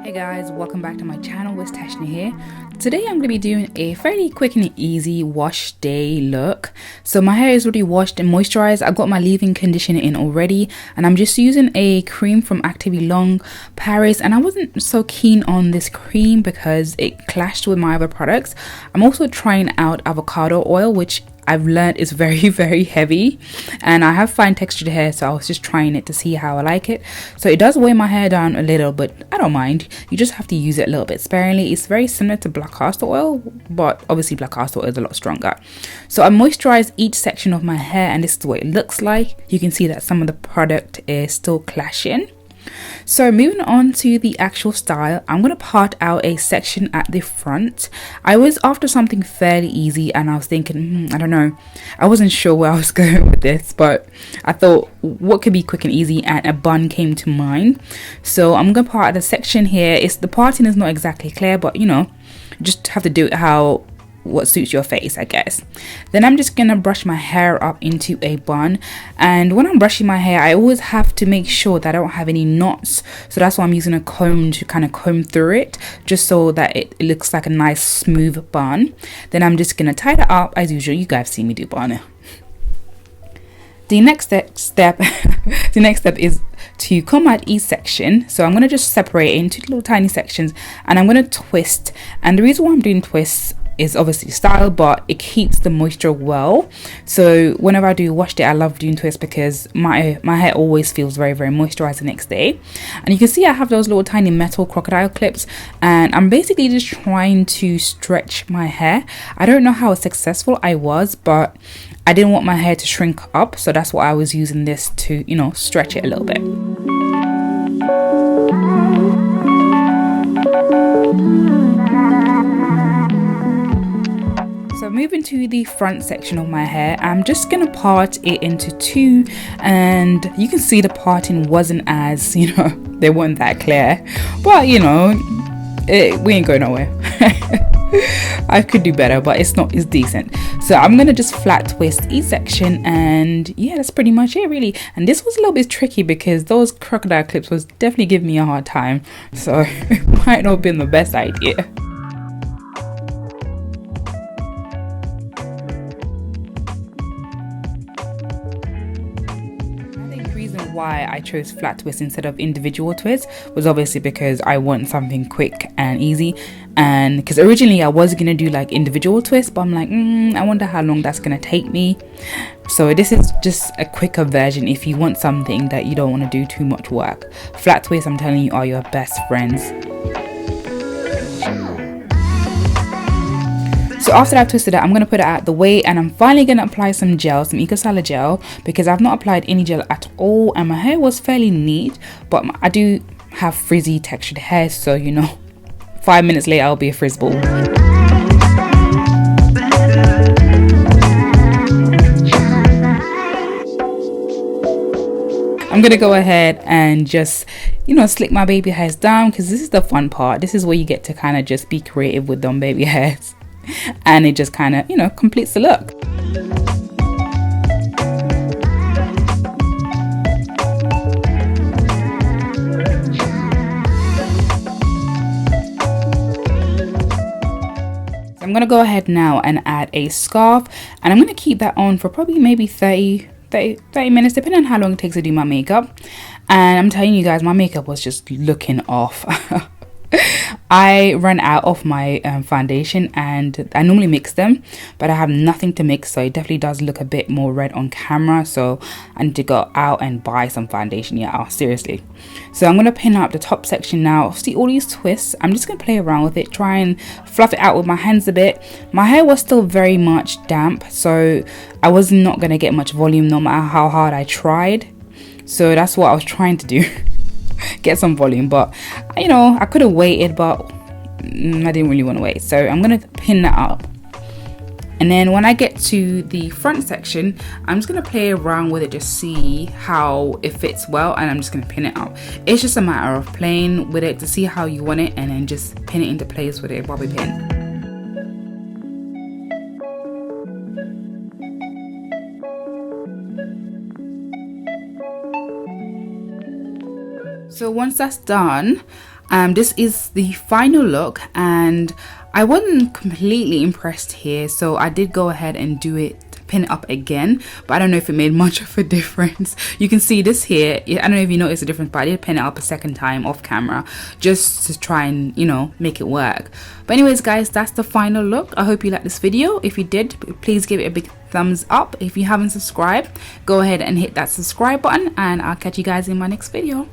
Hey guys, welcome back to my channel. Queenteshna here. Today I'm going to be doing a fairly quick and easy wash day look. So my hair is already washed and moisturized. I got my leave-in conditioner in already, and I'm just using a cream from Activilong Paris, and I wasn't so keen on this cream because it clashed with my other products. I'm also trying out avocado oil, which I've learned is very heavy, and I have fine textured hair, so I was just trying it to see how I like it. So it does weigh my hair down a little, but I don't mind. You just have to use it a little bit sparingly. It's very similar to black castor oil, but obviously black castor oil is a lot stronger. So I moisturize each section of my hair, and this is what it looks like. You can see that some of the product is still clashing. So moving on to the actual style, I'm going to part out a section at the front. I was after something fairly easy, and I was thinking, I don't know, I wasn't sure where I was going with this, but I thought what could be quick and easy, and a bun came to mind. So I'm going to part out the section here. The parting is not exactly clear, but you know, just have to do it what suits your face, I guess. Then I'm just gonna brush my hair up into a bun, and when I'm brushing my hair I always have to make sure that I don't have any knots, so that's why I'm using a comb to kind of comb through it, just so that it looks like a nice smooth bun. Then I'm just gonna tie that up as usual. You guys see me do bun. The next step is to comb out each section. So I'm going to just separate it into little tiny sections, and I'm going to twist. And the reason why I'm doing twists is obviously style, but it keeps the moisture well. So whenever I do wash day, I love doing twists because my hair always feels very moisturized the next day. And you can see I have those little tiny metal crocodile clips, and I'm basically just trying to stretch my hair. I don't know how successful I was, but I didn't want my hair to shrink up, so that's why I was using this to, you know, stretch it a little bit. So moving to the front section of my hair, I'm just gonna part it into two, and you can see the parting wasn't as, you know, they weren't that clear, but you know, we ain't going nowhere. I could do better, but it's decent. So I'm gonna just flat twist each section, and yeah, that's pretty much it really. And this was a little bit tricky because those crocodile clips was definitely giving me a hard time, so it might not have been the best idea. Why I chose flat twist instead of individual twists was obviously because I want something quick and easy, and because originally I was gonna do like individual twists, but I'm like, I wonder how long that's gonna take me. So this is just a quicker version if you want something that you don't want to do too much work. Flat twists, I'm telling you, are your best friends. So after I've twisted it, I'm going to put it out the way, and I'm finally going to apply some gel, some Eco Salad gel, because I've not applied any gel at all, and my hair was fairly neat, but I do have frizzy textured hair, so you know, 5 minutes later I'll be a frizz ball. I'm going to go ahead and just, you know, slick my baby hairs down, because this is the fun part. This is where you get to kind of just be creative with them baby hairs. And it just kind of, you know, completes the look. So I'm going to go ahead now and add a scarf, and I'm going to keep that on for probably maybe 30 minutes, depending on how long it takes to do my makeup. And I'm telling you guys, my makeup was just looking off. I ran out of my foundation, and I normally mix them, but I have nothing to mix, so it definitely does look a bit more red on camera, so I need to go out and buy some foundation. Yeah, seriously. So I'm going to pin up the top section now. See all these twists, I'm just going to play around with it, try and fluff it out with my hands a bit. My hair was still very much damp, so I was not going to get much volume no matter how hard I tried, so that's what I was trying to do. Get some volume, but you know, I could have waited, but I didn't really want to wait, so I'm gonna pin that up. And then when I get to the front section, I'm just gonna play around with it, just see how it fits well, and I'm just gonna pin it up. It's just a matter of playing with it to see how you want it, and then just pin it into place with a bobby pin. So once that's done, This is the final look, and I wasn't completely impressed here, so I did go ahead and pin it up again, but I don't know if it made much of a difference. You can see this here, I don't know if you noticed the difference, but I did pin it up a second time off camera just to try and, you know, make it work. But anyways guys, that's the final look. I hope you liked this video. If you did, please give it a big thumbs up. If you haven't subscribed, go ahead and hit that subscribe button, and I'll catch you guys in my next video.